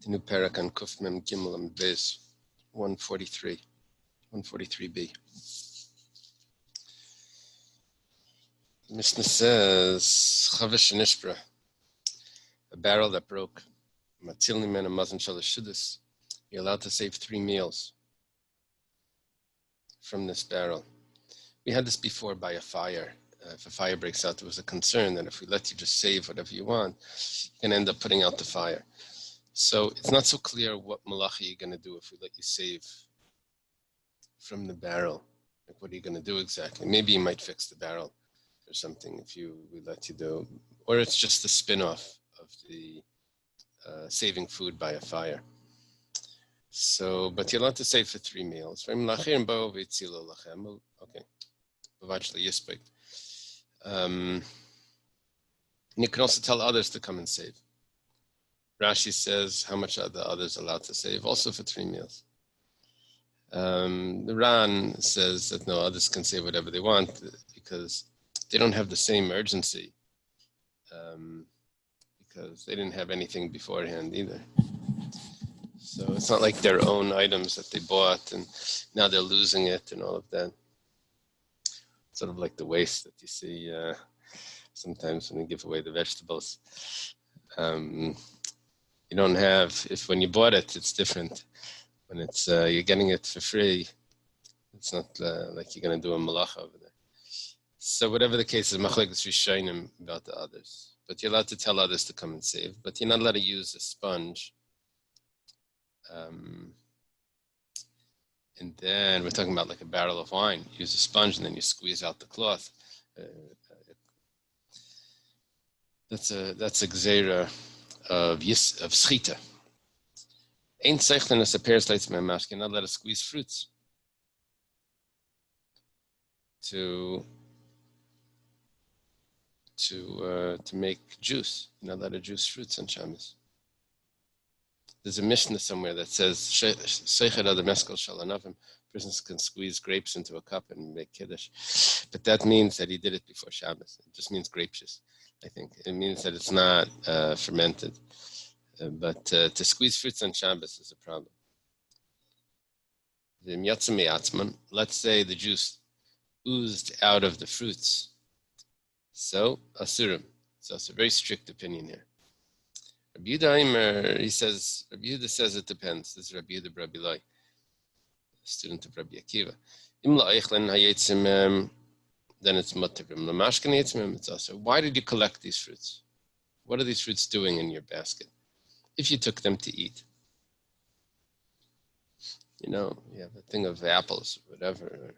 The new parak on Kuf Mem Gimel and Bez 143b. The Mishnah says, Chavish Nishbra, a barrel that broke. Matil Nimen and Mazan Shalashudis. You're allowed to save 3 meals from this barrel. We had this before by a fire. If a fire breaks out, there was a concern that if we let you just save whatever you want, you can end up putting out the fire. So it's not so clear what malacha you're going to do if we let you save from the barrel. Like, what are you going to do exactly? Maybe you might fix the barrel or something if we let you do. Or it's just a spin-off of the saving food by a fire. So, but you're allowed to save for 3 meals. Okay. And you can also tell others to come and save. Rashi says how much are the others allowed to save, also for 3 meals. The Ran says that no, others can save whatever they want because they don't have the same urgency, because they didn't have anything beforehand either. So it's not like their own items that they bought and now they're losing it and all of that. Sort of like the waste that you see sometimes when you give away the vegetables. You don't have, when you bought it, it's different. When it's you're getting it for free, it's not like you're going to do a malacha over there. So whatever the case is, machlekes rishonim about the others. But you're allowed to tell others to come and save. But you're not allowed to use a sponge. And then we're talking about like a barrel of wine. Use a sponge and then you squeeze out the cloth. That's a gzeira of schita. Ain't seichten as a pear slices my mask. You're not allowed to squeeze fruits to make juice. You're not allowed to juice fruits on Shabbos. There's a Mishnah somewhere that says seicher ad meskel shalanavim. Persons can squeeze grapes into a cup and make kiddush, but that means that he did it before Shabbos. It just means grape juice. I think it means that it's not fermented. But to squeeze fruits on Shabbos is a problem. Let's say the juice oozed out of the fruits. So, asurim. So it's a very strict opinion here. Rabbi Yehuda says it depends. This is Rabbi Yehuda Rabbi Eily, student of Rabbi Akiva. Then it's mutter. It's also. Why did you collect these fruits? What are these fruits doing in your basket? If you took them to eat, you have a thing of apples or whatever,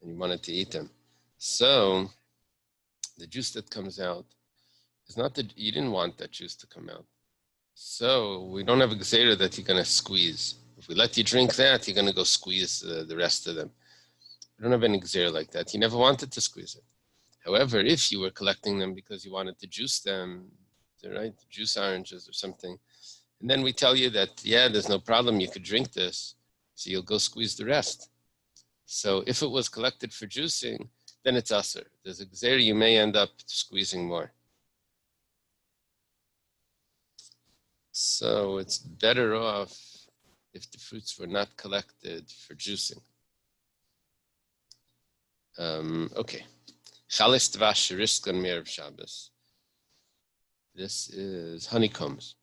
and you wanted to eat them. So the juice that comes out is not that you didn't want that juice to come out. So we don't have a gzeira that you're going to squeeze. If we let you drink that, you're going to go squeeze the rest of them. We don't have any gzeira like that. You never wanted to squeeze it. However, if you were collecting them because you wanted to juice them, right, juice oranges or something, and then we tell you that, there's no problem, you could drink this, so you'll go squeeze the rest. So if it was collected for juicing, then it's aser. There's a gzeira, you may end up squeezing more. So it's better off if the fruits were not collected for juicing. Okay. Chalis dvash riskan me'erev Shabbos. This is honeycombs.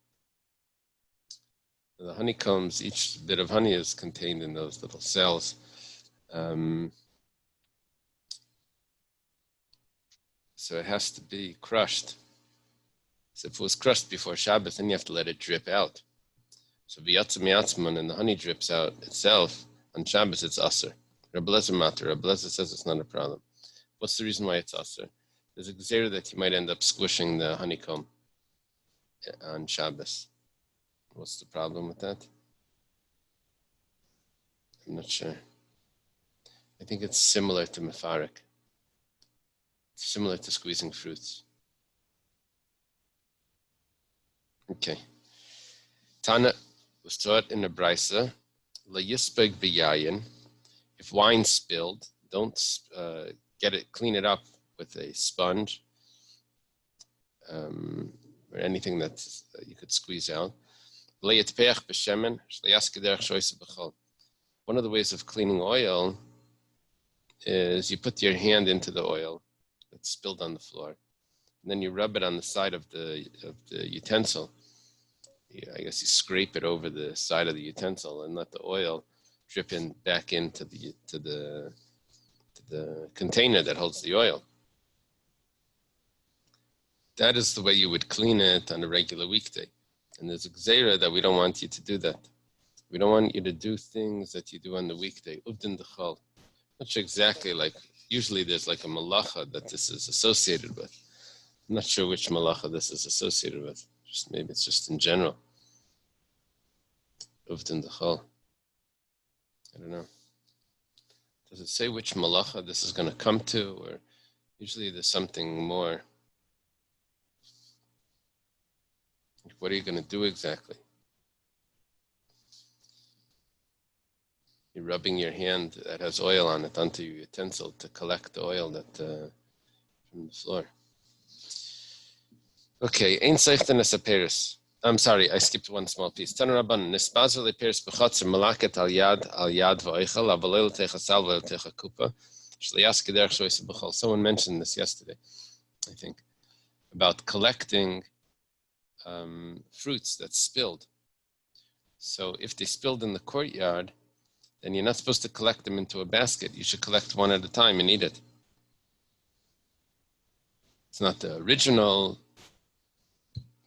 The honeycombs, each bit of honey is contained in those little cells. So it has to be crushed. So if it was crushed before Shabbos, then you have to let it drip out. So v'yatzim yatzman, and the honey drips out itself, on Shabbos it's aser. Rabbi Lezer says it's not a problem. What's the reason why it's aser? There's a gzeira that you might end up squishing the honeycomb on Shabbos. What's the problem with that? I'm not sure. I think it's similar to mefarik. It's similar to squeezing fruits. Okay. Tana was taught in the Brisa, Layispeg b'yayin. If wine spilled, don't clean it up with a sponge or anything that you could squeeze out. One of the ways of cleaning oil is you put your hand into the oil that's spilled on the floor, and then you rub it on the side of the utensil. I guess you scrape it over the side of the utensil and let the oil drip back into the container that holds the oil. That is the way you would clean it on a regular weekday. And there's a gzeira that we don't want you to do that. We don't want you to do things that you do on the weekday. Ubdin dechal. Not sure exactly, like, usually there's like a malacha that this is associated with. I'm not sure which malacha this is associated with. Maybe it's just in general. Ubdin dechal. I don't know. Does it say which malacha this is going to come to, or usually there's something more? What are you going to do exactly? You're rubbing your hand that has oil on it onto your utensil to collect the oil that from the floor. Okay, ein seichten es aperis. I'm sorry, I skipped one small piece. Tanu Rabban, nisbazer leperis b'chotzer malaket al yad v'oichel, avalel techa sal v'el techa kupa, shliyas kederech shoyse b'chol. Someone mentioned this yesterday, I think, about collecting fruits that's spilled. So if they spilled in the courtyard, then you're not supposed to collect them into a basket. You should collect one at a time and eat it. It's not the original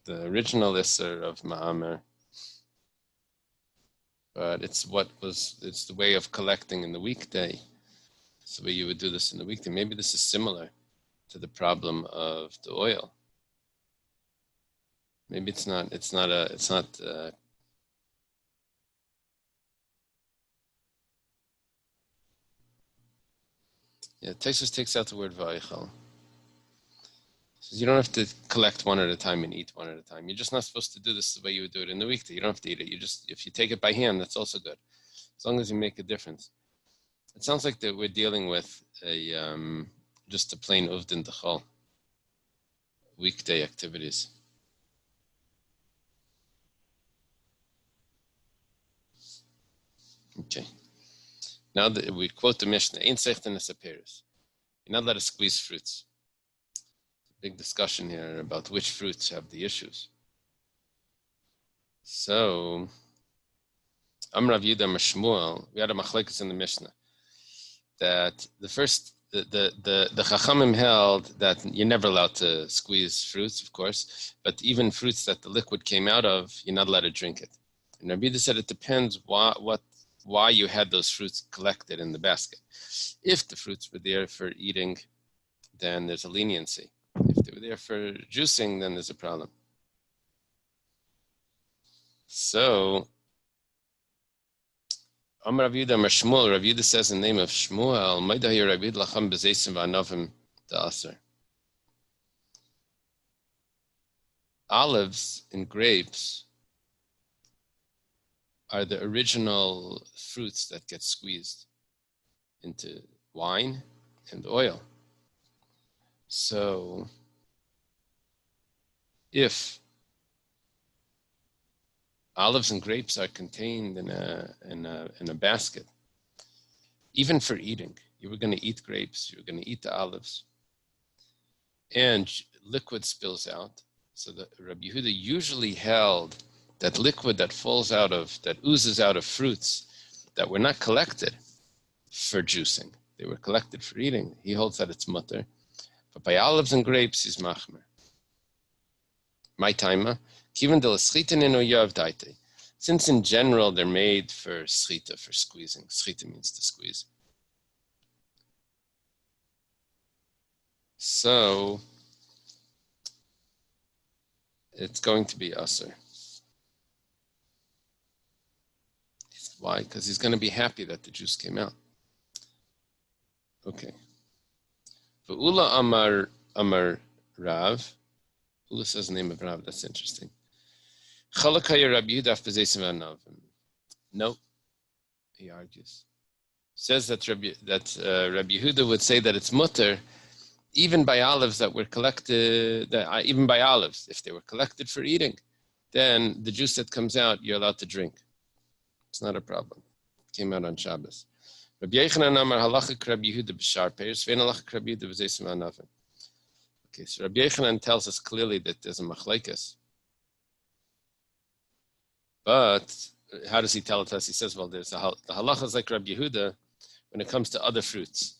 Isser of Ma'amer, but it's the way of collecting in the weekday. It's the way you would do this in the weekday. Maybe this is similar to the problem of the oil. Maybe it's not. Tosfos takes out the word va'oichel. Says you don't have to collect one at a time and eat one at a time. You're just not supposed to do this the way you would do it in the weekday. You don't have to eat it. If you take it by hand, that's also good, as long as you make a difference. It sounds like that we're dealing with just a plain uvdin dechal, weekday activities. Okay. Now that we quote the Mishnah, ein seichten es aperis. You're not allowed to squeeze fruits. Big discussion here about which fruits have the issues. So, Rav Yehuda Shmuel, we had a machlekes in the Mishnah that the Chachamim held that you're never allowed to squeeze fruits, of course, but even fruits that the liquid came out of, you're not allowed to drink it. And Rabbi said it depends why you had those fruits collected in the basket. If the fruits were there for eating, then there's a leniency. If they were there for juicing, then there's a problem. So, Rav Yehuda says in the name of Shmuel, olives and grapes are the original fruits that get squeezed into wine and oil. So, if olives and grapes are contained in a basket, even for eating, you were going to eat grapes, you were going to eat the olives, and liquid spills out. So the Rabbi Yehuda usually held that liquid that oozes out of fruits that were not collected for juicing, they were collected for eating. He holds that it's mutter. But by olives and grapes, he's machmer. My timer, kiven de l'schita nino yav daite. Since in general they're made for schita, for squeezing. Schita means to squeeze. So it's going to be aser. Why? Because he's going to be happy that the juice came out. Okay. Ula Amar Rav. Ula says the name of Rav. That's interesting. No, he argues. Says that Rabbi Yehuda would say that it's mutter, even by olives that were collected. Even by olives, if they were collected for eating, then the juice that comes out, you're allowed to drink. It's not a problem. It came out on Shabbos. Rabbi Yochanan Amar Halacha Rabbi Yehuda b'shar peiros ve'en halacha Rabbi Yehuda b'zeisim ha'anavim. Okay, so Rabbi Yochanan tells us clearly that there's a machlekes. But how does he tell it to us? He says, well, the halacha is like Rabbi Yehuda when it comes to other fruits.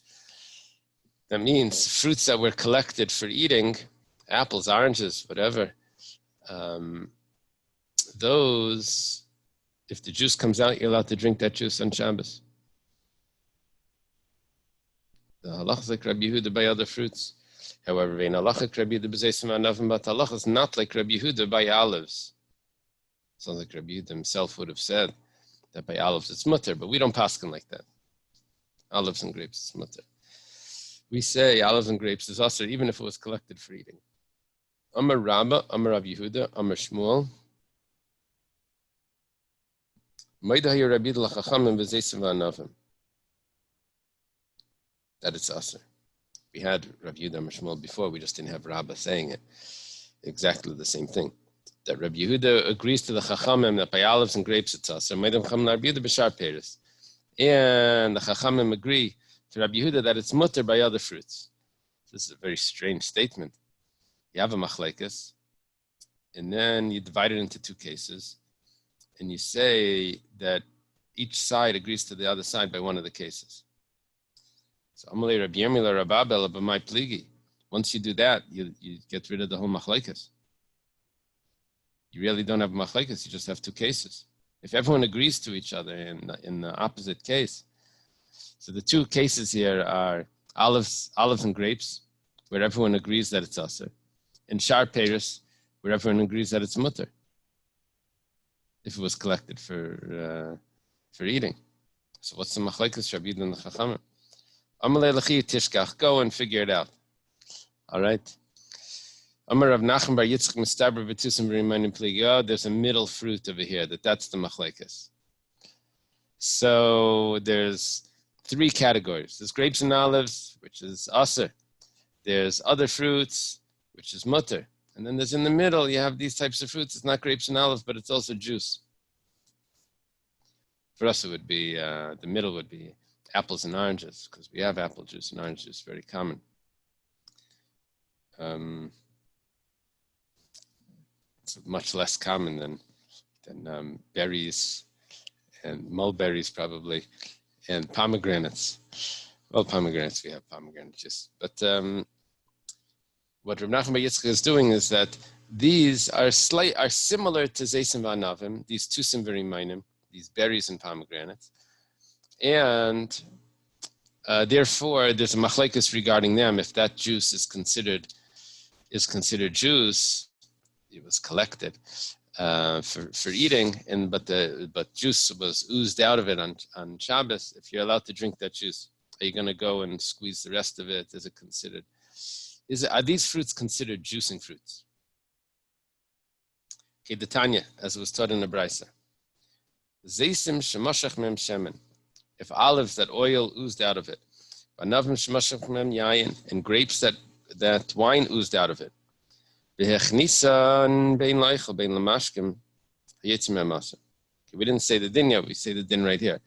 That means fruits that were collected for eating, apples, oranges, whatever, those, if the juice comes out, you're allowed to drink that juice on Shabbos. The halacha is like Rabbi Yehuda by other fruits. However, vein halacha Rabbi Yehuda b'zeisim ha'anavim, but halacha is not like Rabbi Yehuda by olives. Sounds like Rabbi Yehuda himself would have said that by olives it's mutter, but we don't paskin like that. Olives and grapes, it's mutter. We say olives and grapes is also even if it was collected for eating. Amar Rabba, Amar Rav Yehuda, Amar Shmuel. That it's aser. We had Rav Yehuda Amar Shmuel before, we just didn't have Rabba saying it. Exactly the same thing. That Rabbi Yehuda agrees to the Chachamim that by olives and grapes it's aser. And the Chachamim agree to Rabbi Yehuda that it's mutter by other fruits. This is a very strange statement. You have a machlekes, and then you divide it into two cases, and you say that each side agrees to the other side by one of the cases. So Amalei Rabbi Yomi Rababel b'may pligi. Once you do that, you get rid of the whole machlekes. You really don't have machlekes, you just have two cases. If everyone agrees to each other in the opposite case, so the two cases here are olives and grapes, where everyone agrees that it's aser, and shar peiros, where everyone agrees that it's mutter, if it was collected for eating. So what's the machlekes Rabbi Yehuda and the Chachamim? Amalei lechi tishkach, go and figure it out. All right. Amar Rav Nachman bar Yitzchak mistaber v'tusim v'rimanim pligi. There's a middle fruit over here. That's the machlekes. So there's three categories. There's grapes and olives, which is aser. There's other fruits, which is mutter. And then there's in the middle, you have these types of fruits. It's not grapes and olives, but it's also juice. For us, it would be, the middle would be apples and oranges, because we have apple juice and orange juice, very common. It's much less common than berries and mulberries probably, and pomegranates. Well, pomegranates, we have pomegranate juice. But what Rav Nachman bar Yitzchak is doing is that these are similar to zeisim v'anavim, these tusim v'rimaynim, these berries and pomegranates, and therefore there's a machlekes regarding them. If that juice is considered juice, it was collected for eating, but juice was oozed out of it on Shabbos. If you're allowed to drink that juice, are you going to go and squeeze the rest of it? Is it considered? Are these fruits considered juicing fruits? Okay, the Tanya, as it was taught in the Brisa. Zeisim shemashach mem shemen. If olives that oil oozed out of it, anavim shemashach mem yayin, and grapes that wine oozed out of it. We didn't say the din yet, we say the din right here.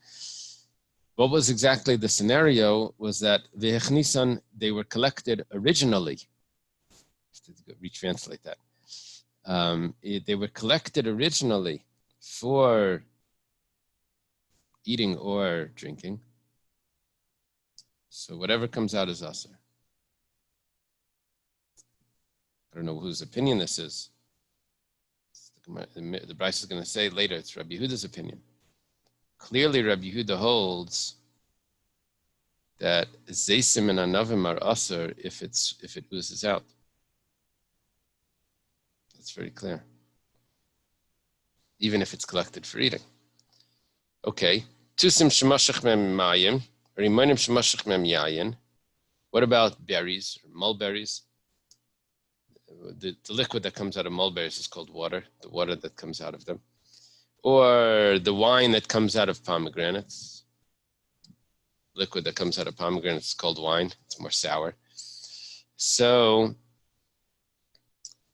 What was exactly the scenario was that they were collected originally. Retranslate that. They were collected originally for eating or drinking. So whatever comes out is aser. I don't know whose opinion this is. The Bryce is going to say later it's Rabbi Yehuda's opinion. Clearly, Rabbi Yehuda holds that zeisim and anavim are aser if it oozes out. That's very clear. Even if it's collected for eating. Okay. Tusim shemashach mem mayim, rimanim shemashach mem yayin. What about berries or mulberries? The liquid that comes out of mulberries is called water, the water that comes out of them. Or the wine that comes out of pomegranates. Liquid that comes out of pomegranates is called wine. It's more sour. So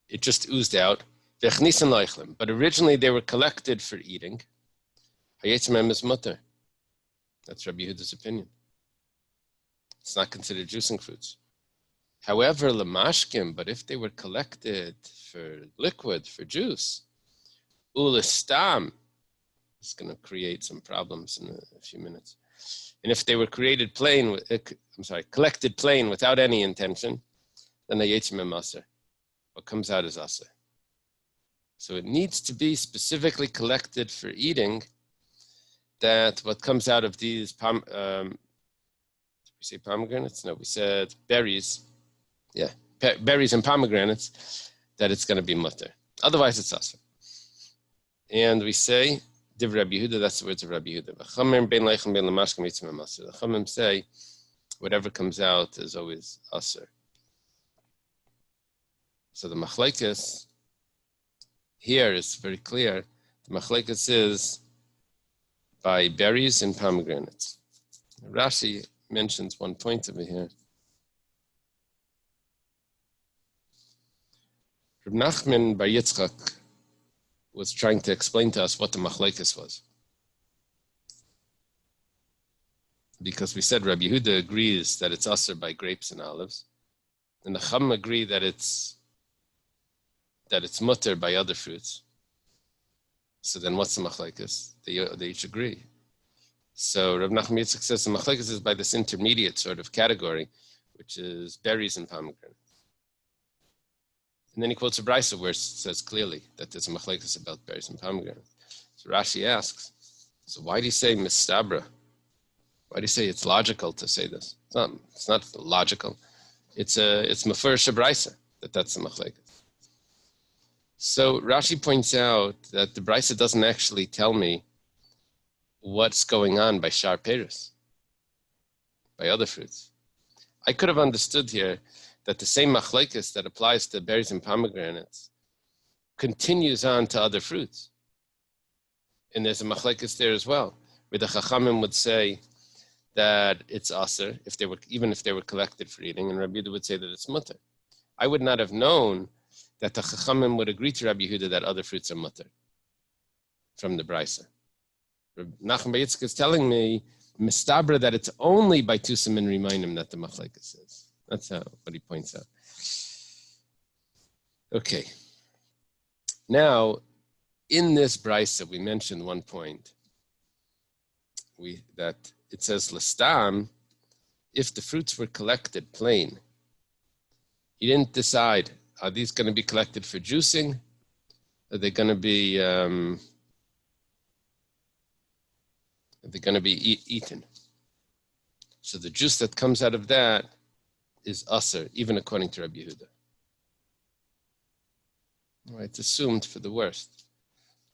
it just oozed out. But originally they were collected for eating. Hayetzimem is mutter. That's Rabbi Yehuda's opinion. It's not considered juicing fruits. However, lemashkim, but if they were collected for liquid, for juice, ulistam, it's going to create some problems in a few minutes. And if they were collected plain without any intention, then hayetzimem aser. What comes out is aser. So it needs to be specifically collected for eating. That what comes out of these did we say pomegranates? No, we said berries. Yeah, berries and pomegranates. That it's going to be mutter. Otherwise, it's aser. And we say div Rabbi Yehuda. That's the words of Rabbi Yehuda. The Chachamim say whatever comes out is always aser. So the machlekes here is very clear. The machlekes is by berries and pomegranates. Rashi mentions one point over here. Reb Nachman Bar Yitzchak was trying to explain to us what the machlekes was. Because we said Rabbi Yehuda agrees that it's aser by grapes and olives, and the Chachamim agree that it's mutter by other fruits. So then what's the machlekes? They each agree. So Reb Nachman Yitzchak says the machlekes is by this intermediate sort of category, which is berries and pomegranates. And then he quotes a brisa where it says clearly that there's a machlekes about berries and pomegranates. So Rashi asks, so why do you say mistabra? Why do you say it's logical to say this? It's not logical. It's mefurish brisa that's the machlekes. So Rashi points out that the brisa doesn't actually tell me what's going on by shar peris, by other fruits. I could have understood here that the same machlekes that applies to berries and pomegranates continues on to other fruits. And there's a machlekes there as well, where the Chachamim would say that it's aser even if they were collected for eating, and Rabbi Yehuda would say that it's mutter. I would not have known that the Chachamim would agree to Rabbi Yehuda that other fruits are mutter from the brisa. Nachman Bar Yitzchak is telling me, mistabra, that it's only by Tusim and Remainim that the machlekes is. That's what he points out. Okay. Now, in this brisa, we mentioned one point. That it says l'stam, if the fruits were collected plain. He didn't decide, are these going to be collected for juicing? Are they going to be eaten? So the juice that comes out of that is aser, even according to Rabbi Yehuda. All right, it's assumed for the worst.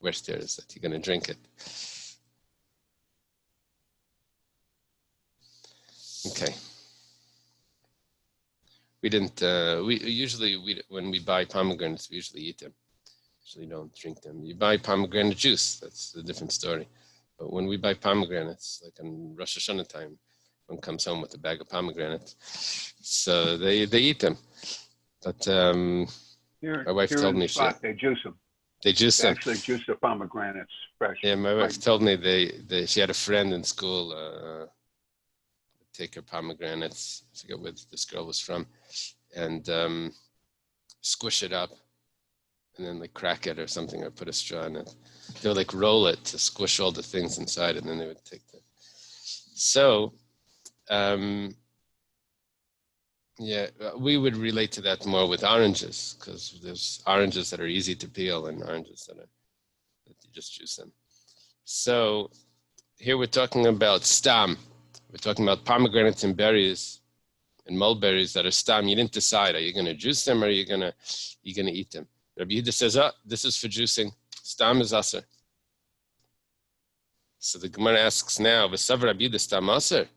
Worst there is that you're going to drink it. Okay. When we buy pomegranates, we usually eat them. Usually don't drink them. You buy pomegranate juice, that's a different story. But when we buy pomegranates, like on Rosh Hashanah time, one comes home with a bag of pomegranates, so they eat them. But my wife told me they juice them. They juice them. Actually juice the pomegranates fresh. Yeah, my wife told me she had a friend in school take her pomegranates. I forget where this girl was from, and squish it up, and then like crack it or something, or put a straw in it. They would like roll it to squish all the things inside, and then they would take them. So, we would relate to that more with oranges, because there's oranges that are easy to peel and oranges that you just juice them. So here we're talking about stam. We're talking about pomegranates and berries and mulberries that are stam. You didn't decide, are you going to juice them or are you going to eat them? Rabbi Yehuda says, this is for juicing. Stam is aser. So the Gemara asks now, V'sav Rabbi Yehuda stam aser?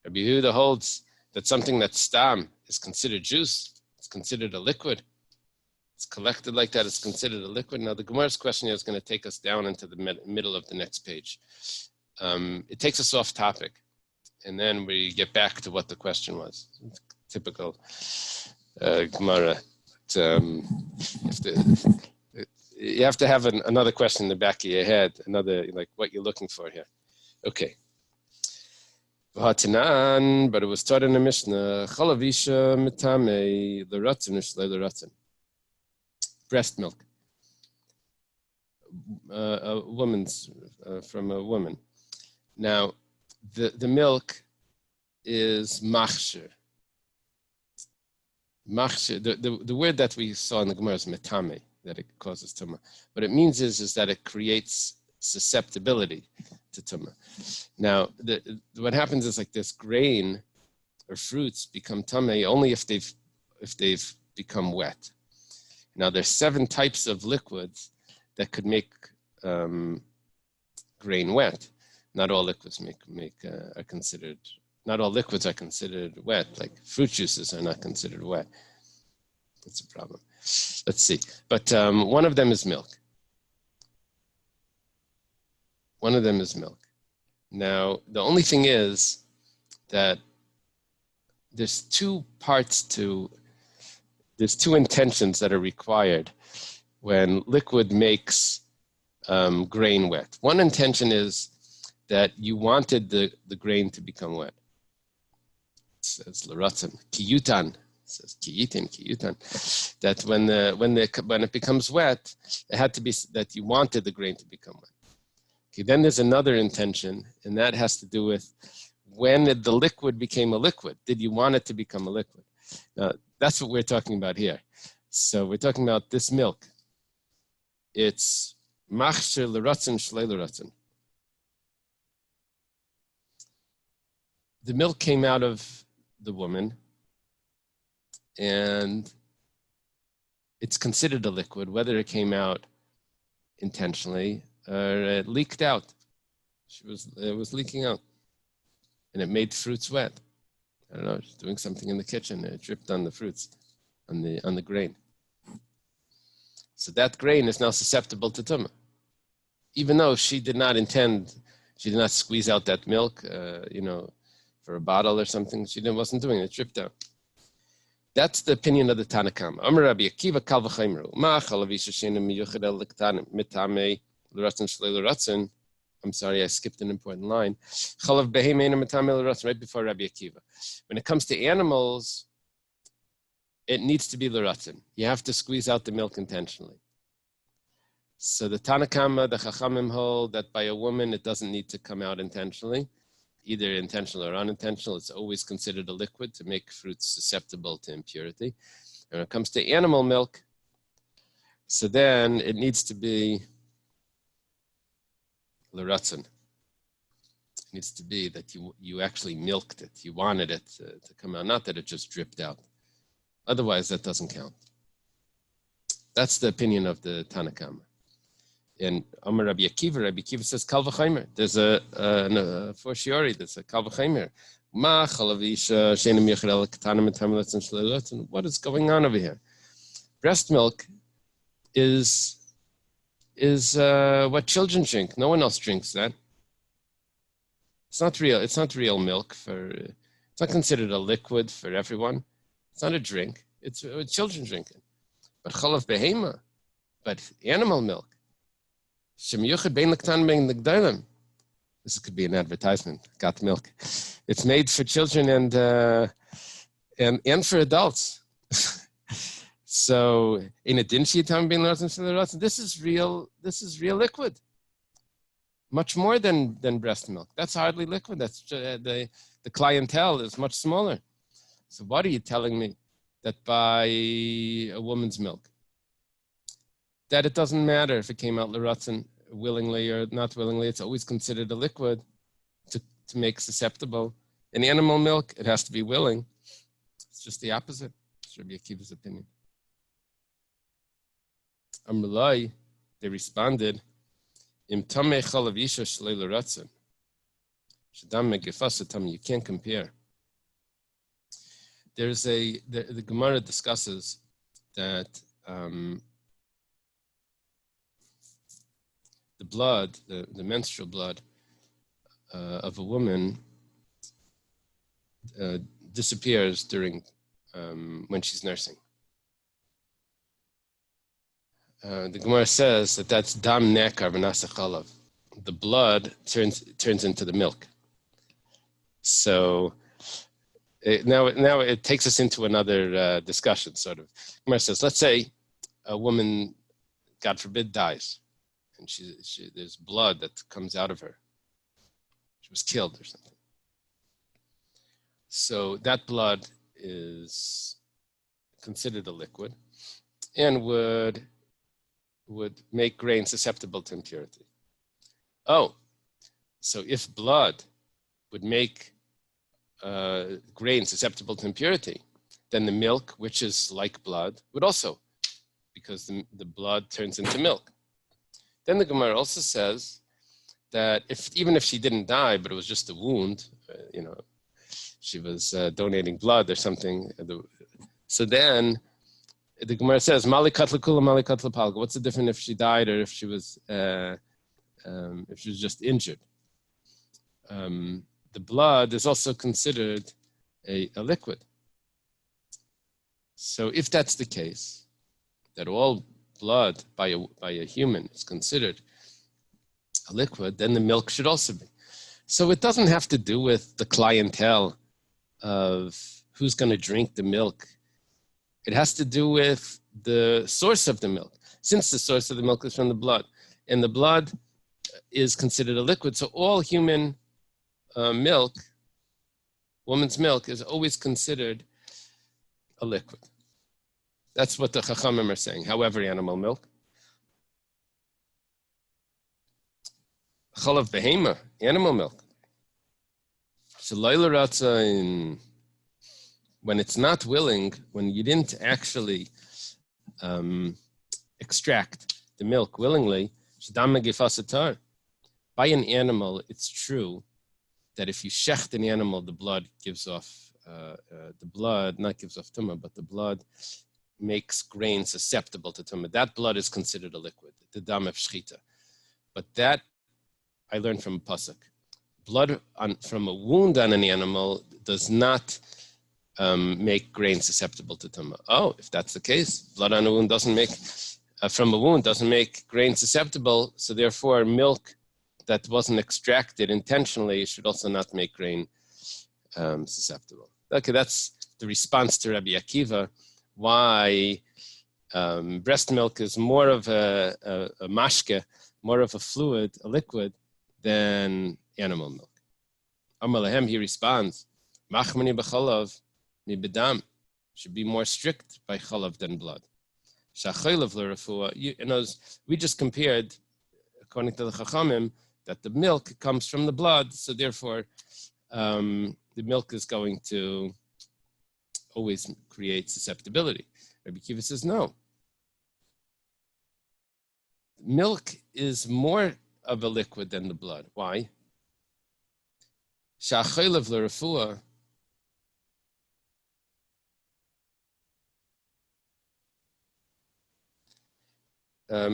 Rabbi Yehuda holds that something that's stam is considered juice. It's considered a liquid. It's collected like that. It's considered a liquid. Now the Gemara's question here is going to take us down into the middle of the next page. It takes us off topic. And then we get back to what the question was. Typical Gemara. you have to have another question in the back of your head, another, like what you're looking for here. Okay. V'hatanan, but it was taught in the Mishnah, chalavisha mitame l'ratzin u'shlei l'ratzin. Breast milk. A woman's, from a woman. Now, the milk is machshir. Machshir, the word that we saw in the Gemara is metame, that it causes tumah. What it means is that it creates susceptibility to tumah. Now, what happens is like this: grain or fruits become tumah only if they've become wet. Now, there's 7 types of liquids that could make grain wet. Not all liquids are considered. Not all liquids are considered wet. Like fruit juices are not considered wet. That's a problem. Let's see. But one of them is milk. One of them is milk. Now, the only thing is that there's 2 intentions that are required when liquid makes grain wet. One intention is that you wanted the grain to become wet. It says l'ratzin, kiyutan. It says kiyutan. That when it becomes wet, it had to be that you wanted the grain to become wet. Okay, then there's another intention, and that has to do with when the liquid became a liquid. Did you want it to become a liquid? Now, that's what we're talking about here. So we're talking about this milk. It's machshir l'ratzin shlei l'ratzin. The milk came out of the woman, and it's considered a liquid, whether it came out intentionally or it leaked out. It was leaking out, and it made fruits wet. I don't know, she's doing something in the kitchen, and it dripped on the fruits, on the grain. So that grain is now susceptible to tumah, even though she did not squeeze out that milk, for a bottle or something. She wasn't doing it. It dripped out. That's the opinion of the Tanna Kama. Amar Rabbi Akiva kal v'chaymeru. Ma chalavisha she'ena miyuchad el l'ktanim mitame l'ratzin shlei l'ratzin. I'm sorry, I skipped an important line. Chalav behema eina mitame l'ratzin, right before Rabbi Akiva. When it comes to animals, it needs to be l'ratzin. You have to squeeze out the milk intentionally. So the Tanna Kama, the Chachamim hold that by a woman, it doesn't need to come out intentionally. Either intentional or unintentional, it's always considered a liquid to make fruits susceptible to impurity. And when it comes to animal milk, so then it needs to be l'ratzin. It needs to be that you actually milked it. You wanted it to come out, not that it just dripped out. Otherwise, that doesn't count. That's the opinion of the Tanna Kama. And Amar Rabbi Akiva says kal v'chaymer. There's a fortiori. There's a kal v'chaymer. Ma chalavisha she'ena miyuchad el l'ktanim mitame l'ratzin shlei l'ratzin. What is going on over here? Breast milk is what children drink. No one else drinks that. It's not real. It's not real milk. It's not considered a liquid for everyone. It's not a drink. It's children drink it. But chalav behema, but animal milk. This could be an advertisement. Got milk. It's made for children and for adults. So in addition to this is real liquid. Much more than breast milk. That's hardly liquid. That's the clientele is much smaller. So what are you telling me that by a woman's milk, that it doesn't matter if it came out l'ratzin willingly or not willingly, it's always considered a liquid to make susceptible. In animal milk, it has to be willing. It's just the opposite. It's Rabbi Akiva's opinion. Amrulai, they responded, Im tamei chalav isha shlei l'ratzin. Shadam megefasa tam, you can't compare. There's the Gemara discusses that the blood, the menstrual blood of a woman disappears during when she's nursing. the Gemara says that that's dam nekar v'nasa chalav. The blood turns into the milk. So now it takes us into another discussion, sort of. Gemara says, let's say a woman, God forbid, dies, and there's blood that comes out of her. She was killed or something. So that blood is considered a liquid and would make grain susceptible to impurity. Oh, so if blood would make grain susceptible to impurity, then the milk, which is like blood, would also, because the blood turns into milk. Then the Gemara also says that even if she didn't die, but it was just a wound, she was donating blood or something. So then the Gemara says, "Malikat lekula, malikat lepalga." What's the difference if she died or if she was just injured? The blood is also considered a liquid. So if that's the case, that all blood by a human is considered a liquid, then the milk should also be. So it doesn't have to do with the clientele of who's going to drink the milk. It has to do with the source of the milk. Since the source of the milk is from the blood, and the blood is considered a liquid, so all human milk, woman's milk, is always considered a liquid. That's what the Chachamim are saying. However, animal milk, chalav behema, animal milk. So loyla ratza, when it's not willing, when you didn't actually extract the milk willingly, by an animal, it's true that if you shecht an animal, the blood gives off, not gives off tumah, but the blood makes grain susceptible to tumah. That blood is considered a liquid, the dam of shchita. But that I learned from a pasuk. Blood from a wound on an animal does not make grain susceptible to tumah. Oh, if that's the case, blood on a wound from a wound doesn't make grain susceptible, so therefore milk that wasn't extracted intentionally should also not make grain susceptible. Okay, that's the response to Rabbi Akiva, why breast milk is more of a mashke, more of a fluid, a liquid, than animal milk. Amar lahem, he responds, machmani b'chalav mi b'dam, should be more strict by chalav than blood. Shachaylav l'refuah, we just compared, according to the Chachamim, that the milk comes from the blood, so therefore the milk is going to always create susceptibility. Rabbi Akiva says no. Milk is more of a liquid than the blood. Why? Shachaylav l'refuah,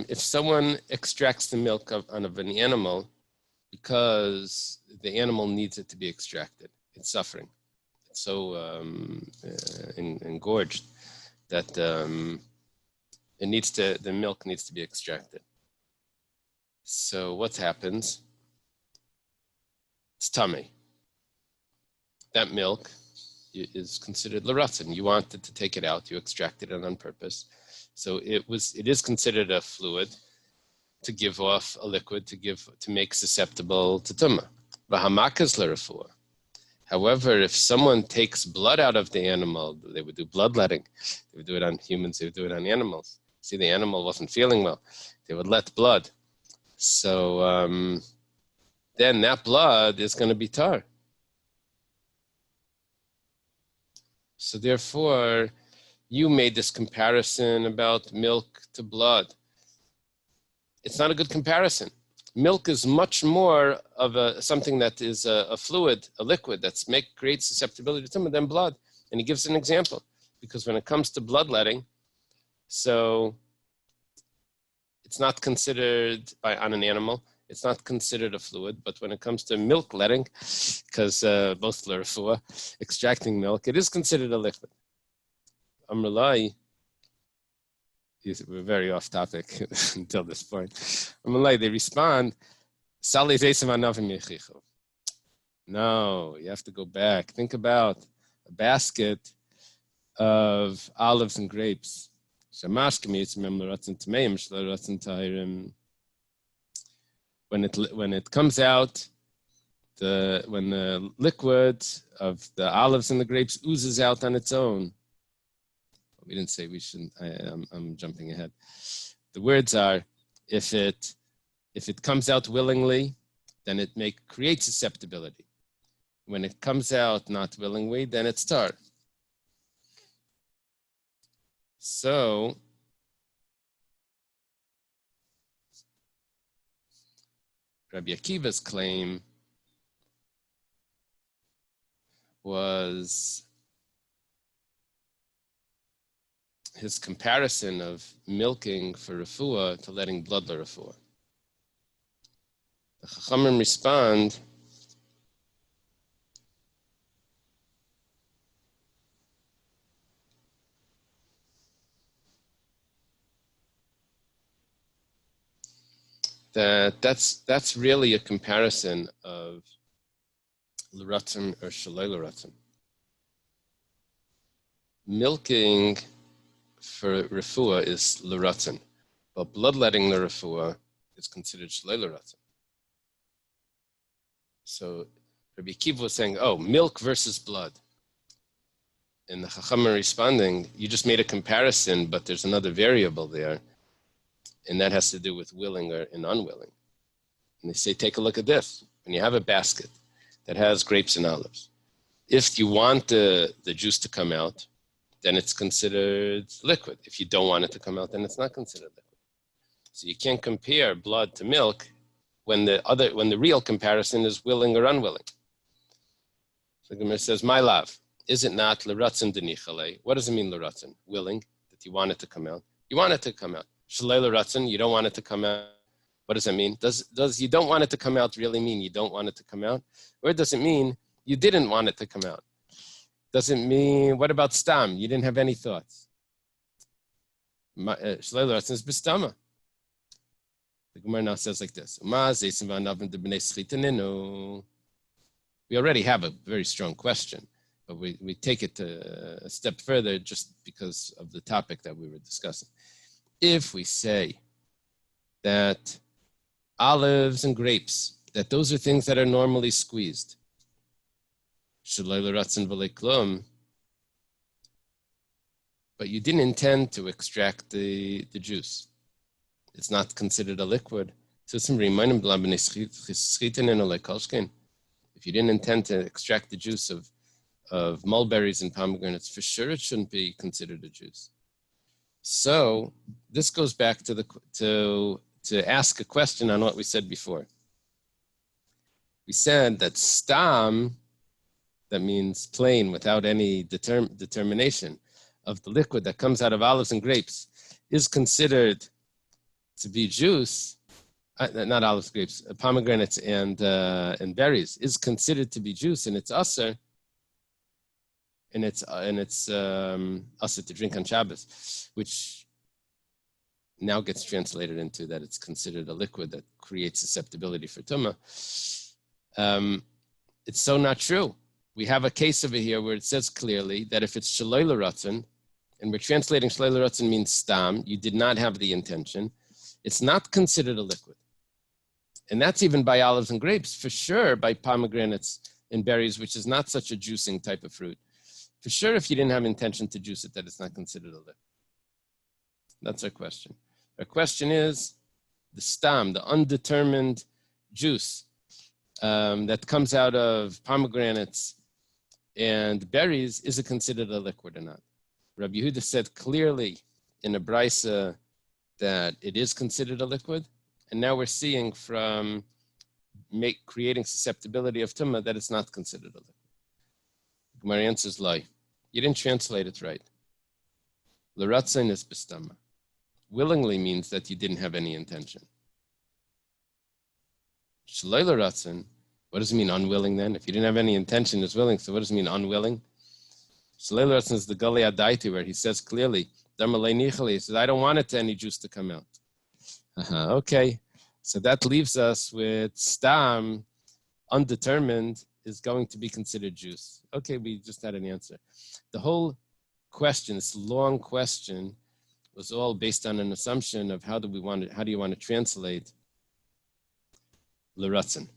if someone extracts the milk out of an animal because the animal needs it to be extracted, it's suffering. It's so engorged that the milk needs to be extracted. So what happens? It's tummy. That milk is considered l'ratzon. You wanted to take it out, you extracted it on purpose. So it is considered a fluid to give off a liquid to make susceptible to tumah. V'hamakas l'refuah. However, if someone takes blood out of the animal, they would do bloodletting. They would do it on humans. They would do it on animals. See, the animal wasn't feeling well. They would let blood. So then that blood is going to be tar. So therefore, you made this comparison about milk to blood. It's not a good comparison. Milk is much more of something that is a fluid, a liquid that creates susceptibility to tumah than blood. And he gives an example, because when it comes to bloodletting, so it's not considered on an animal. It's not considered a fluid, but when it comes to milk letting, because both l'refuah, extracting milk, it is considered a liquid. Amrulai, we're very off topic until this point. They respond, Sali Zeisim Anavim Yechichu. No, you have to go back. Think about a basket of olives and grapes. When it comes out, when the liquid of the olives and the grapes oozes out on its own. We didn't say we shouldn't. I'm jumping ahead. The words are, if it comes out willingly, then it creates susceptibility. When it comes out not willingly, then it's tar. So Rabbi Akiva's claim was his comparison of milking for refuah to letting blood la refuah. The Chachamim respond that's really a comparison of l'ratzon or shalei l'ratzon. Milking for refuah is l'ratzon, but bloodletting the refuah is considered shalei l'ratzon. So Rabbi Akiva was saying, oh, milk versus blood. And the Chacham are responding, you just made a comparison, but there's another variable there, and that has to do with willing or unwilling. And they say, take a look at this. When you have a basket that has grapes and olives, if you want the juice to come out, then it's considered liquid. If you don't want it to come out, then it's not considered liquid. So you can't compare blood to milk when the real comparison is willing or unwilling. So the Gemara says, my love, is it not l'ratzon denichale? What does it mean l'ratzon? Willing, that you want it to come out. You want it to come out. Shalei l'ratzon, you don't want it to come out. What does that mean? Does you don't want it to come out really mean you don't want it to come out? Or does it mean you didn't want it to come out? Does it mean, what about stam? You didn't have any thoughts. Shalei l'ratzon is b'stama. The Gemara now says like this. We already have a very strong question, but we take it a step further just because of the topic that we were discussing. If we say that olives and grapes, that those are things that are normally squeezed, but you didn't intend to extract the juice, it's not considered a liquid. If you didn't intend to extract the juice of mulberries and pomegranates, for sure it shouldn't be considered a juice. So this goes back to ask a question on what we said before. We said that stam, that means plain, without any determination, of the liquid that comes out of olives and grapes, is considered to be juice. Not olives, grapes, pomegranates and berries is considered to be juice, and it's usher. And it's usher to drink on Shabbos, which now gets translated into that it's considered a liquid that creates susceptibility for tumah. It's so not true. We have a case over here where it says clearly that if it's shalei l'ratzon, and we're translating shalei l'ratzon means stam, you did not have the intention, it's not considered a liquid. And that's even by olives and grapes, for sure by pomegranates and berries, which is not such a juicing type of fruit. For sure, if you didn't have intention to juice it, that it's not considered a liquid. That's our question. Our question is, the stam, the undetermined juice that comes out of pomegranates and berries, is it considered a liquid or not? Rabbi Yehuda said clearly in a brisa that it is considered a liquid, and now we're seeing from creating susceptibility of tumah that it's not considered a liquid. Gemara answers lie. You didn't translate it right. L'ratzon is b'stama. Willingly means that you didn't have any intention. Shalei l'ratzon, what does it mean unwilling then? If you didn't have any intention, it's willing. So what does it mean unwilling? Shalei l'ratzon is the Gali Adaiti, where he says clearly He says, I don't want any juice to come out. Okay, so that leaves us with stam, undetermined, is going to be considered juice. Okay, we just had an answer. The whole question, this long question, was all based on an assumption of how do you want to translate l'ratzon?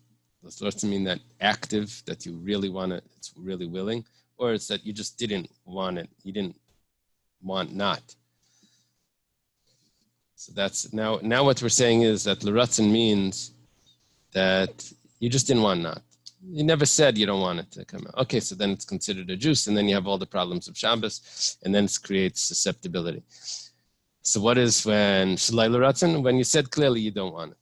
Does l'ratzon mean that active, that you really want it, it's really willing, or it's that you just didn't want it, you didn't want not? So that's now what we're saying is that l'ratzon means that you just didn't want not. You never said you don't want it to come out. Okay, so then it's considered a juice, and then you have all the problems of Shabbos, and then it creates susceptibility. So what is when shalai l'ratzon? When you said clearly you don't want it.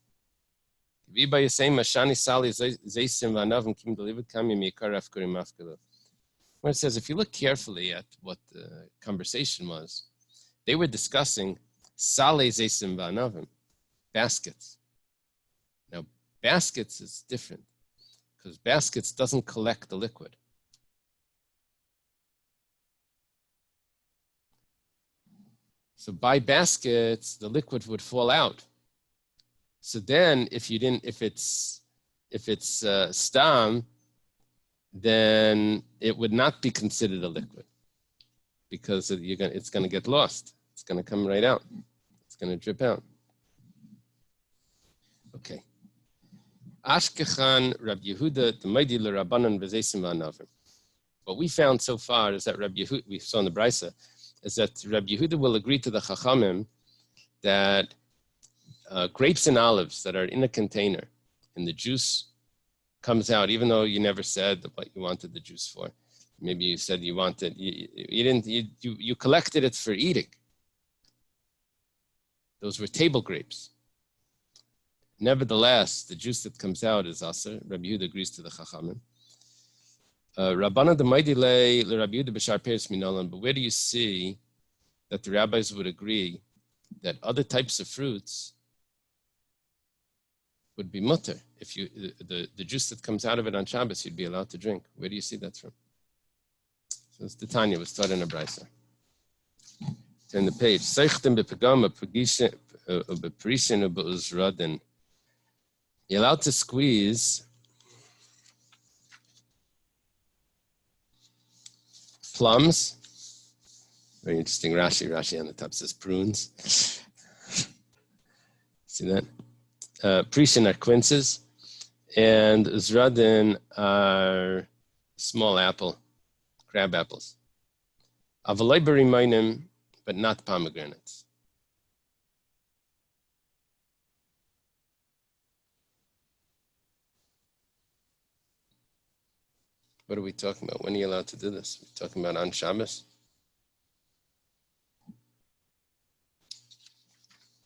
When it says, if you look carefully at what the conversation was, they were discussing sale zeisim v'anavim, baskets. Now, baskets is different because baskets doesn't collect the liquid. So by baskets, the liquid would fall out. So then, if it's stam, then it would not be considered a liquid because it's going to get lost. It's going to come right out. It's going to drip out. Okay. Ashkechan Rabbi Yehuda D'Maidi l'Rabbanan v'Zeisim v'Anavim. What we found so far is that Rabbi Yehuda, we saw in the Brisa, is that Rabbi Yehuda will agree to the Chachamim that grapes and olives that are in a container and the juice comes out, even though you never said what you wanted the juice for. Maybe you said you wanted, you collected it for eating. Those were table grapes. Nevertheless, the juice that comes out is aser. Rabbi Yehuda agrees to the Chachamim. Rabbana d'Maidi Rabbi Yehuda b'shar peres minolan. But where do you see that the rabbis would agree that other types of fruits would be mutter? If the juice that comes out of it on Shabbos, you'd be allowed to drink. Where do you see that from? So it's the Tanya. We'll start in a brisa. Turn the page. Seichtem b'pagam b'perishin b'uzradin. You're allowed to squeeze plums. Very interesting. Rashi on the top says prunes. See that? Prishin are quinces, and uzradin are small crab apples. Avaloi b'rimainim, but not pomegranates. What are we talking about? When are you allowed to do this? We're talking about on Shabbos?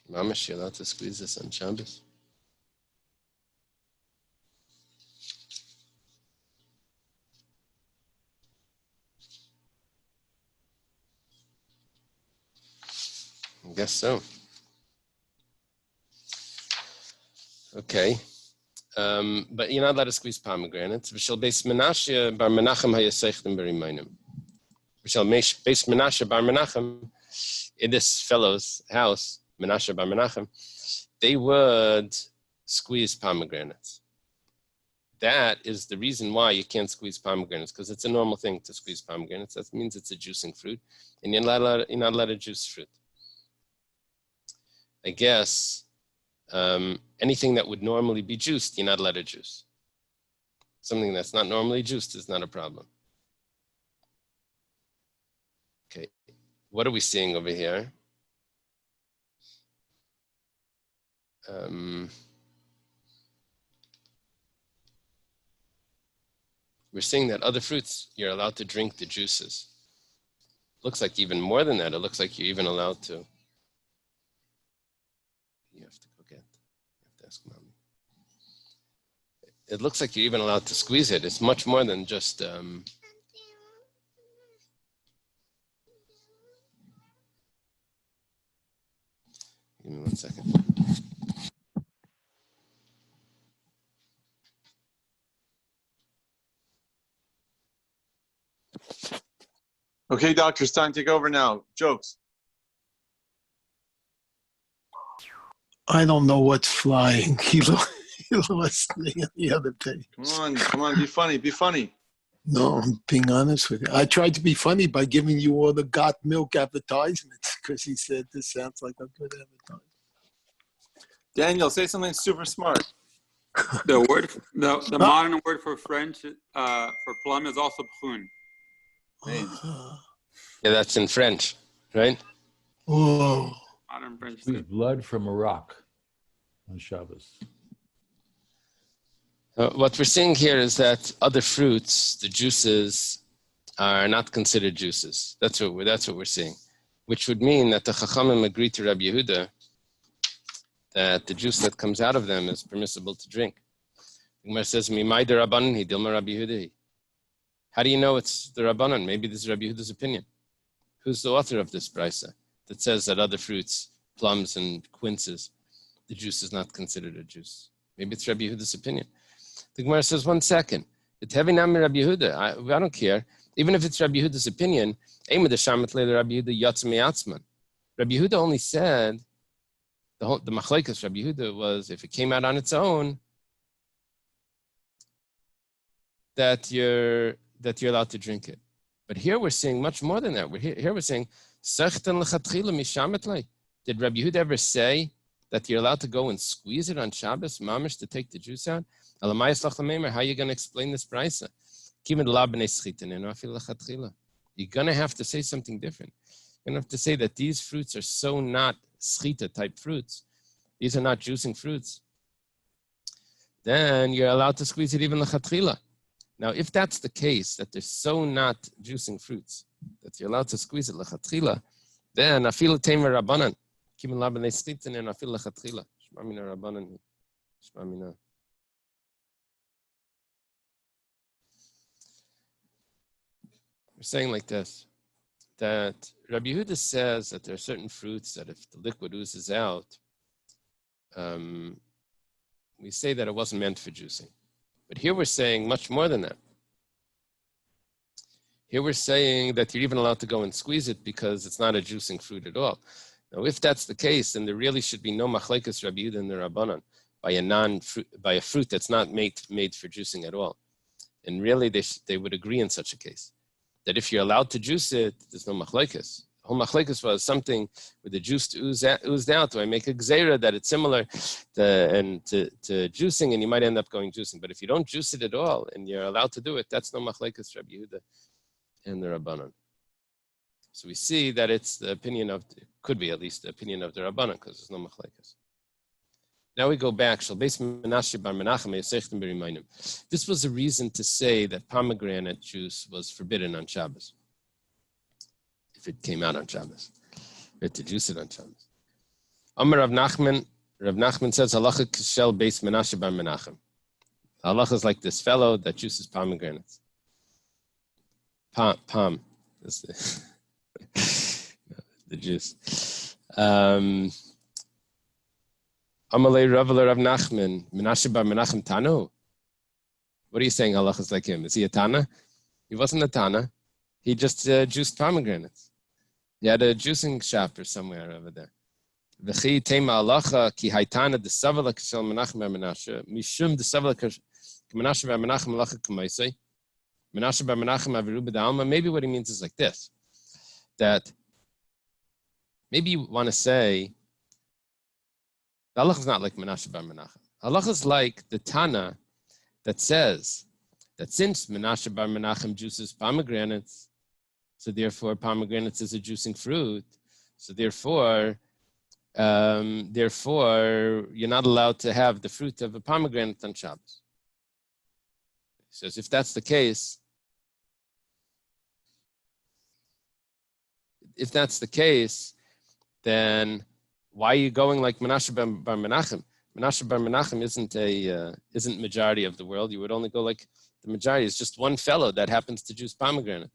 Mamash, you're allowed to squeeze this on Shabbos? I guess so. Okay. But you're not allowed to squeeze pomegranates. V'shel beis Menashe bar Menachem hayaseichtem b'rimainim. V'shel beis Menashe bar Menachem, in this fellow's house, Menashe bar Menachem, they would squeeze pomegranates. That is the reason why you can't squeeze pomegranates, because it's a normal thing to squeeze pomegranates. That means it's a juicing fruit, and you're not allowed to juice fruit. I guess anything that would normally be juiced, you're not allowed to juice. Something that's not normally juiced is not a problem. Okay, what are we seeing over here? We're seeing that other fruits, you're allowed to drink the juices. Looks like even more than that. It looks like you're even allowed to. You have to go get. You have to ask mommy. It looks like you're even allowed to squeeze it. It's much more than just. Give me 1 second. Okay, doctor, it's time to take over now. Jokes. I don't know what's flying. He lost me on the other page. Come on, be funny. No, I'm being honest with you. I tried to be funny by giving you all the got milk advertisements because he said this sounds like a good advertisement. Daniel, say something super smart. The modern word for French for plum is also prune. Yeah, that's in French, right? Oh. Modern French. Squeeze blood from a rock on Shabbos. What we're seeing here is that other fruits, the juices, are not considered juices. That's what we're seeing, which would mean that the Chachamim agree to Rabbi Yehuda that the juice that comes out of them is permissible to drink. The Gemara says, "Mimai de Rabbanan hi dilma Rabbi Yehuda." How do you know it's the Rabbanan? Maybe this is Rabbi Yehuda's opinion. Who's the author of this brisa that says that other fruits, plums and quinces, the juice is not considered a juice? Maybe it's Rabbi Yehuda's opinion. The Gemara says, 1 second. It's heavy nami Rabbi Yehuda. I don't care. Even if it's Rabbi Yehuda's opinion, Rabbi Yehuda only said, the machlekes Rabbi Yehuda was, if it came out on its own, that you're allowed to drink it. But here we're seeing much more than that. Here we're saying, did Rabbi Yehuda ever say that you're allowed to go and squeeze it on Shabbos, mamish, to take the juice out? How are you going to explain this brisa? You're going to have to say something different. You're going to have to say that these fruits are so not schita type fruits. These are not juicing fruits. Then you're allowed to squeeze it even lechatchila. Now, if that's the case, that they're so not juicing fruits, that you're allowed to squeeze it lechatchila, then afilu temer rabbanan. Kimin la b'nei schita and afilu lechatchila. Shema mina rabbanan. Shema mina. We're saying like this, that Rabbi Yehuda says that there are certain fruits that if the liquid oozes out, we say that it wasn't meant for juicing. But here we're saying much more than that. Here we're saying that you're even allowed to go and squeeze it because it's not a juicing fruit at all. Now, if that's the case, then there really should be no machlekes Rabbi Yehuda and the Rabbanan by a fruit that's not made for juicing at all. And really, they would agree in such a case. That if you're allowed to juice it, there's no machlekes. The whole machlekes was something where the juice oozed out. Do I make a gzeira that it's similar to juicing, and you might end up going juicing? But if you don't juice it at all, and you're allowed to do it, that's no machlekes Rabbi Yehuda and the Rabbanan. So we see that it's the opinion of, could be at least the opinion of the Rabbanan, because there's no machlekes. Now we go back. This was a reason to say that pomegranate juice was forbidden on Shabbos. If it came out on Shabbos. We had to juice it on Shabbos. Amar Rav Nachman says, Halacha k'shel beis Menashe bar Menachem. Halacha is like this fellow that juices pomegranates. Palm. That's the juice. Amalei Rav Nachman, Menashe bar Menachem Tanu. What are you saying? Allah is like him. Is he a Tana? He wasn't a Tana. He just juiced pomegranates. He had a juicing shop or somewhere over there. V'chi tema alacha ki haytana de savala k'shel Menachem bar Menashe mishum de savala k'Menashe bar Menachem alacha k'maisei Menashe bar Menachem aviru b'da'alma. Maybe what he means is like this, that maybe you want to say the halacha is not like Menashe bar Menachem. Halacha is like the Tana that says that since Menashe bar Menachem juices pomegranates, so therefore pomegranates is a juicing fruit, so therefore you're not allowed to have the fruit of a pomegranate on Shabbos. He says if that's the case, then why are you going like Menashe bar Menachem? Menashe bar Menachem isn't majority of the world. You would only go like the majority. It's just one fellow that happens to juice pomegranate.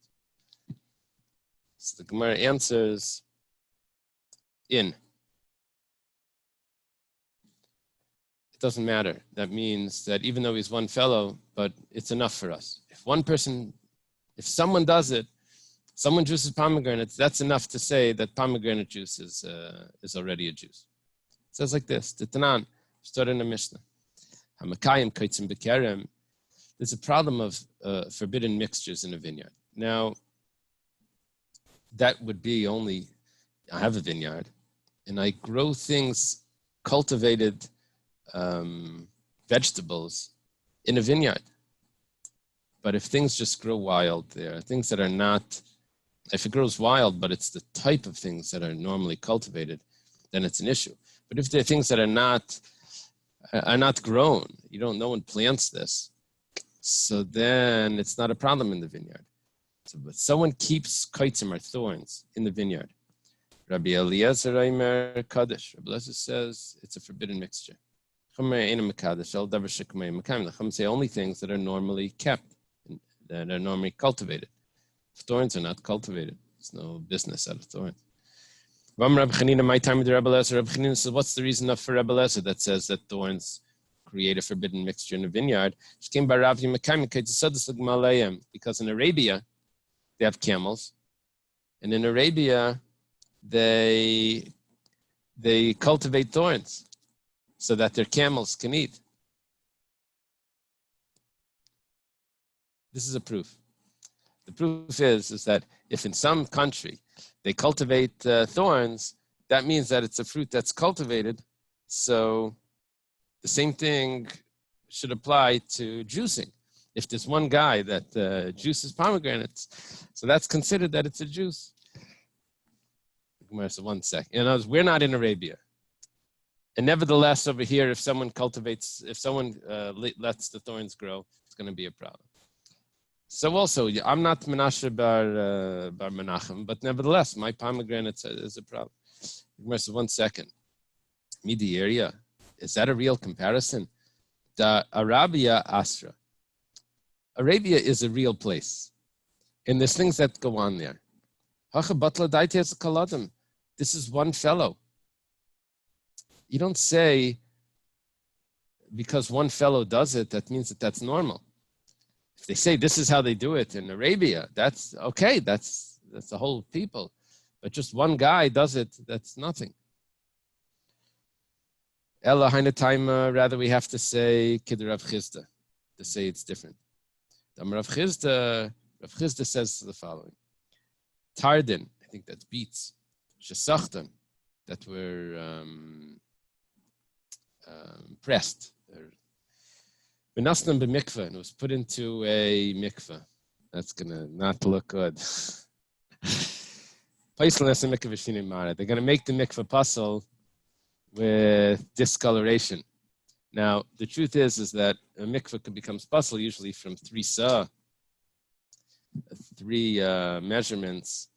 So the Gemara answers, it doesn't matter. That means that even though he's one fellow, but it's enough for us. If someone does it, someone juices pomegranates, that's enough to say that pomegranate juice is already a juice. says like this, the Tanan, stood in the Mishnah. Hamakayim kaitzim bekerem. There's a problem of forbidden mixtures in a vineyard. Now, that would be only, I have a vineyard, and I grow things, cultivated vegetables in a vineyard. But if things just grow wild there, things that are not, if it grows wild, but it's the type of things that are normally cultivated, then it's an issue. But if there are things that are not grown, no one plants this, so then it's not a problem in the vineyard. So, but someone keeps kaitzim or thorns in the vineyard. Rabbi Eliezer Aimer Kaddish. Rabbi Eliezer says it's a forbidden mixture. The say only things that are normally kept, that are normally cultivated. Thorns are not cultivated. There's no business out of thorns. Rabbi Chanina, my time with Rabbi Eliezer. Rabbi Chanina says, what's the reason for Rabbi Eliezer that says that thorns create a forbidden mixture in a vineyard? Because in Arabia, they have camels, and in Arabia, they cultivate thorns so that their camels can eat. This is a proof. The proof is that if in some country they cultivate thorns, that means that it's a fruit that's cultivated. So the same thing should apply to juicing. If there's one guy that juices pomegranates, so that's considered that it's a juice. So 1 sec. In other words, we're not in Arabia. And nevertheless, over here, if someone lets the thorns grow, it's going to be a problem. So also, I'm not Menashe bar Menachem, but nevertheless, my pomegranates is a problem. So 1 second. Midi area, is that a real comparison? The Arabia Asra. Arabia is a real place. And there's things that go on there. This is one fellow. You don't say because one fellow does it, that means that that's normal. If they say this is how they do it in Arabia, that's okay, that's the whole people. But just one guy does it, that's nothing. Ella Hainetaima, rather we have to say Kid Rav Chisda, to say it's different. Rav Chisda says the following. Tardin, I think that's beets. Shesachtan, that were pressed. Benasnan b'mikveh, and it was put into a mikveh. That's gonna not look good. They're gonna make the mikveh puzzle with discoloration. Now, the truth is that a mikveh becomes puzzle usually from three measurements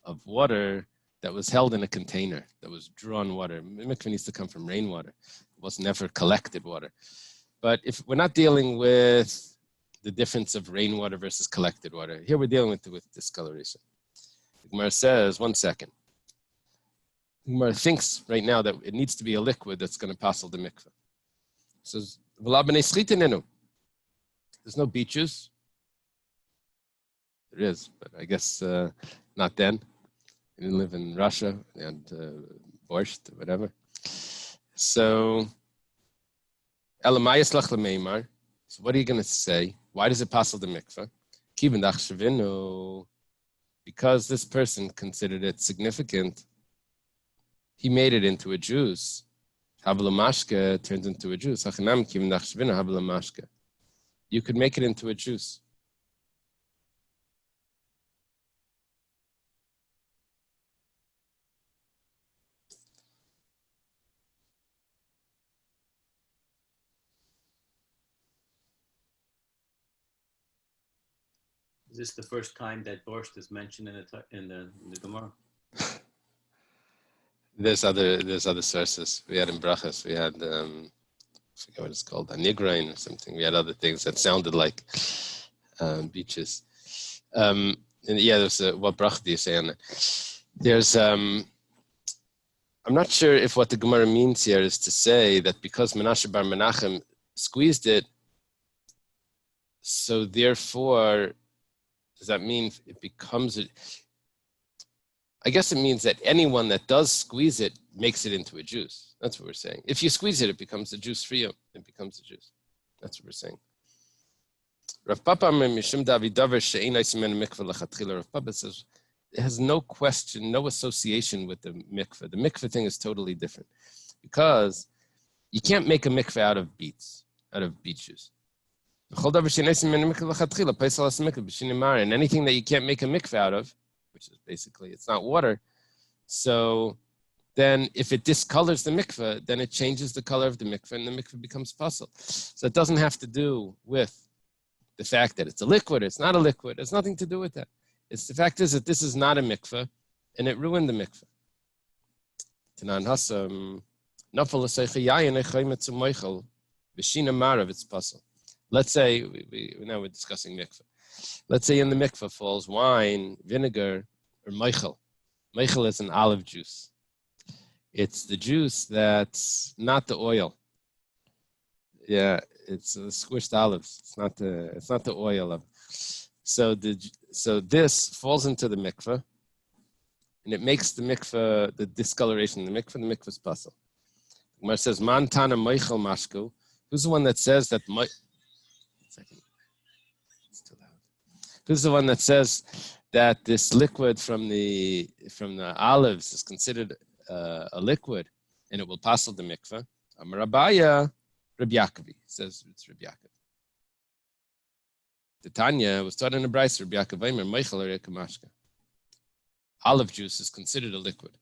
of water that was held in a container, that was drawn water. Mikveh needs to come from rainwater. It was never collected water. But if we're not dealing with the difference of rainwater versus collected water, here we're dealing with discoloration. The Gemara says, 1 second. The Gemara thinks right now that it needs to be a liquid that's going to passel the mikveh. It says, there's no beaches. There is, but I guess not then. I didn't live in Russia and borscht, whatever. So, so what are you going to say? Why does it passel the mikveh? Because this person considered it significant. He made it into a juice. Havlamashka turns into a juice. You could make it into a juice. Is this the first time that borscht is mentioned in the Gemara? There's other sources. We had in Brachas, we had I forget what it's called, a nigrain or something. We had other things that sounded like beaches. And yeah, there's what Brach do you say on that? There's I'm not sure if what the Gemara means here is to say that because Menashe bar Menachem squeezed it, so therefore, does that mean it becomes I guess it means that anyone that does squeeze it makes it into a juice. That's what we're saying. If you squeeze it, it becomes a juice for you. It becomes a juice. That's what we're saying. Rav Papa says it has no question, no association with the mikveh. The mikveh thing is totally different because you can't make a mikveh out of beet juice. And anything that you can't make a mikveh out of, which is basically, it's not water. So then if it discolors the mikveh, then it changes the color of the mikveh and the mikveh becomes puzzle. So it doesn't have to do with the fact that it's a liquid, it's not a liquid. It's nothing to do with that. It's the fact is that this is not a mikveh and it ruined the mikveh. It's puzzle. Let's say, now we're discussing mikveh. Let's say in the mikveh falls wine, vinegar, or meichel. Meichel is an olive juice. It's the juice that's not the oil. Yeah, it's squished olives. It's not the oil of. So this falls into the mikveh, and it makes the mikveh, the discoloration. The mikveh is puzzle. Gemara says, "Man tana meichel mashku." Who's the one that says that? It's too loud. Who's the one that says that this liquid from the olives is considered a liquid and it will passel the mikveh? Amar Rabbi, Rabbi Yaakov says it's Rabbi Yaakov. The Tanya was taught in a brayso. Rabbi Yaakov Eimer Meichel Arei Kamashka. Olive juice is considered a liquid.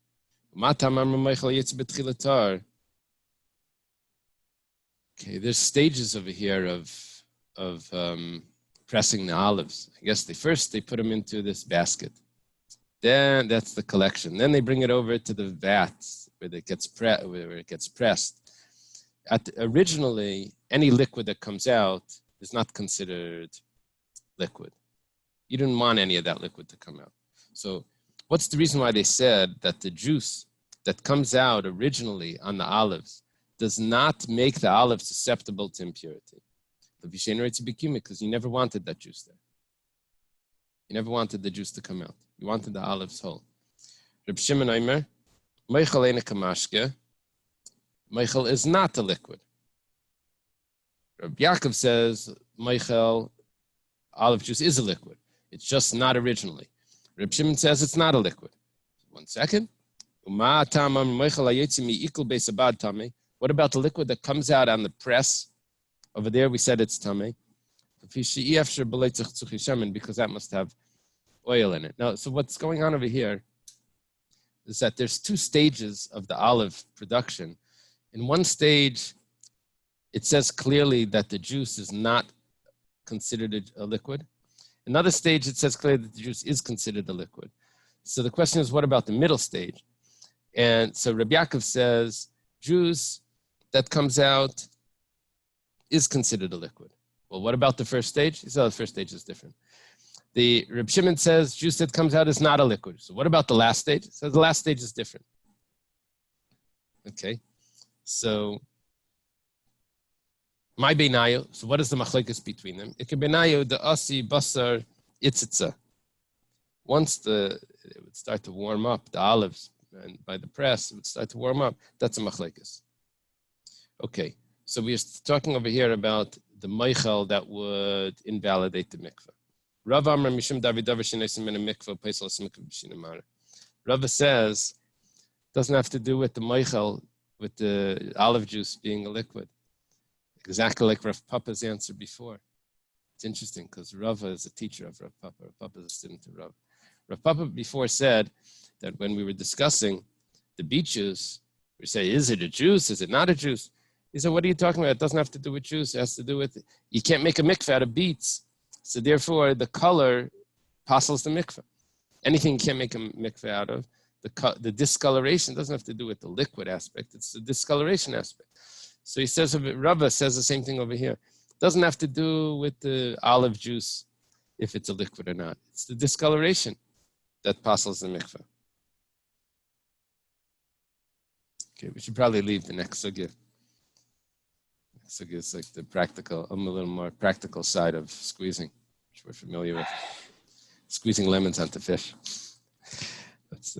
Okay, there's stages over here of pressing the olives. I guess they put them into this basket. Then that's the collection. Then they bring it over to the vats where it gets pressed. Originally, any liquid that comes out is not considered liquid. You didn't want any of that liquid to come out. So what's the reason why they said that the juice that comes out originally on the olives does not make the olive susceptible to impurity? Because you never wanted that juice there. You never wanted the juice to come out. You wanted the olives whole. Reb Shimon Omer, Meichel eina kamashke. Meichel is not a liquid. Reb Yaakov says Meichel, olive juice, is a liquid. It's just not originally. Reb Shimon says it's not a liquid. 1 second. What about the liquid that comes out on the press? Over there we said it's tamei. Because that must have oil in it. Now, so what's going on over here is that there's 2 stages of the olive production. In one stage, it says clearly that the juice is not considered a liquid. Another stage, it says clearly that the juice is considered a liquid. So the question is, what about the middle stage? And so Rabbi Yaakov says, juice that comes out is considered a liquid. Well, what about the first stage? He said the first stage is different. The Reb Shimon says juice that comes out is not a liquid. So what about the last stage? He says the last stage is different. Okay, so my beinayu. So what is the machlekes between them? It can beinayu the asi basar itzitza. Once it would start to warm up, the olives, and by the press, it would start to warm up. That's a machlekes. Okay, so we're talking over here about the meichel that would invalidate the mikveh. Rav Amar Mishum David Shenesim in a mikveh Paisal Mikveh B'Shinamar. Rav says doesn't have to do with the meichel, with the olive juice being a liquid. Exactly like Rav Papa's answer before. It's interesting because Rav is a teacher of Rav Papa. Rav Papa is a student of Rav. Rav Papa before said that when we were discussing the beet juice, we say, is it a juice? Is it not a juice? He said, what are you talking about? It doesn't have to do with juice. It has to do with, you can't make a mikveh out of beets. So therefore, the color passels the mikveh. Anything you can't make a mikveh out of, the discoloration doesn't have to do with the liquid aspect. It's the discoloration aspect. So he says, Rabbi says the same thing over here. It doesn't have to do with the olive juice, if it's a liquid or not. It's the discoloration that passels the mikveh. Okay, we should probably leave the next sugya. So it's like the practical, a little more practical side of squeezing, which we're familiar with. Squeezing lemons onto fish. Let's It's